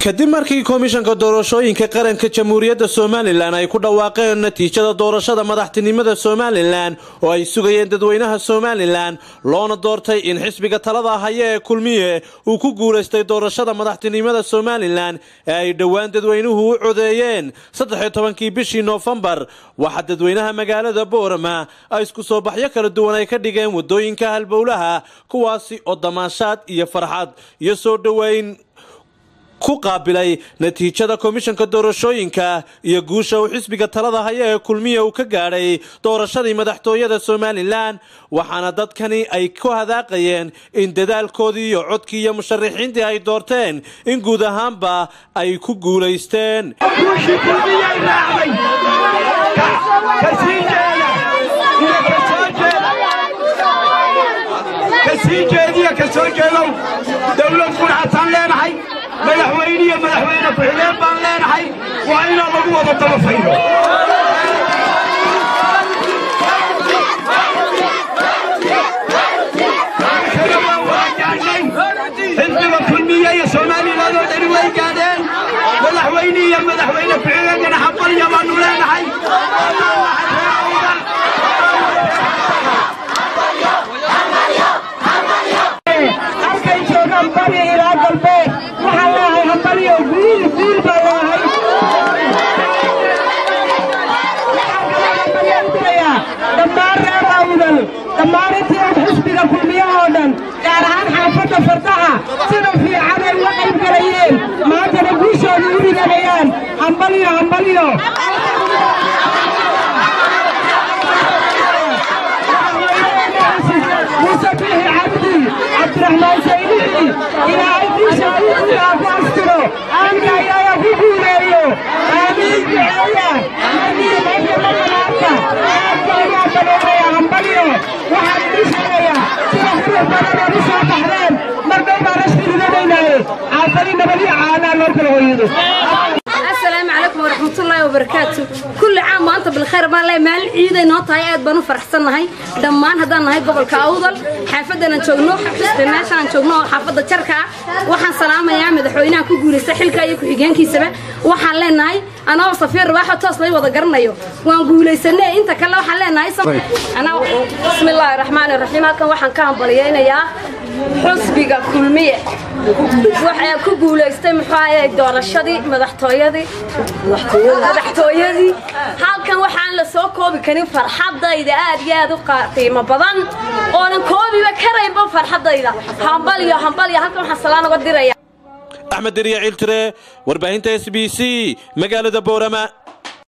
kadib markii komishanka doorashooyinka qaranka jamhuuriyadda Soomaaliland ay ku dhawaaqeen natiijada doorashada madaxtinimada Soomaaliland oo ay sugayeen dadweynaha Soomaaliland loona doortay in xisbiga talada haya ee kulmiye uu ku guuleystay doorashada madaxtinimada Soomaaliland ee ay dhawaan dadweynuhu u codeeyeen 13 bishii November waxa dadweynaha magaalada Boorama ay isku soo baxyo kala duwan ay ka dhigeen wadooyinka halbowlaha kuwaasi oo damaashaad iyo farxad iyo soo dhaweyn ku qaabilay natiijada komishanka doorashooyinka iyo guusha uu xisbiga talada haya ee kulmiye uu ka gaaray doorashadii madaxtooyada Soomaaliland waxaana dadkani ay ku hadaaqayeen in dadaalkoodii iyo codkii iyo musharaxiintii ay doorteen in guud ahaanba ay ku guuleysteen مدحويني مدحوينه فعلين بان لeenahay waa in lagu wada dabafayno xisbiga kulmiye ee Soomaaliland oo dhan way gaadeen madaxweyne ficilana xaqal yaman leenahay دمارتي حسبنا كلمية هذا كارهان حافظة فرطها سنو في عدل وقيم كريين ما تنقوشوا ليوري غليان همبليو موسى بيحي عبد الرحمن سيدي إلى عيدي شاهد يا فاسترو أمنا يا يفوكو ليو آمين بعيا آمين بعيا مكاناتا آمين بعيا همبليو waxaan dhisanayaa sida xubin badan oo soo baxreen markay baarashtii leedahay aafadi nabadi caana loo kala waydo السلام عليكم ورحمة الله وبركاته كل عام وأنت بالخير ما لا مال عيد نوطة عيد بنو فرحتنا هاي دمان هذا هاي قبل كأوضل حافظنا نشوفناه استناش نشوفناه حافظة شركة وحن سلامة يا عمد حوينا كوجوري سحل كايك وحجان كيسبة وحن لنا هاي أنا وصفير واحد تصلي وذكرنا يو ونقول سنة أنت كلا وحن لنا هاي أنا بسم الله الرحمن الرحيم هكذا وحن كان بلينا يا حسبك كل مية waxay ku guuleystay maxay doorashadii madaxtooyadii halkan waxaan la soo koobi karin farxadayda aad iyo aad u qiimo badan oo aan koobiba karayba farxadayda hambaliyo halkan waxaan salaan uga diraya Axmed Diriya Ciltire warbaahinta SBC magaalada Boorama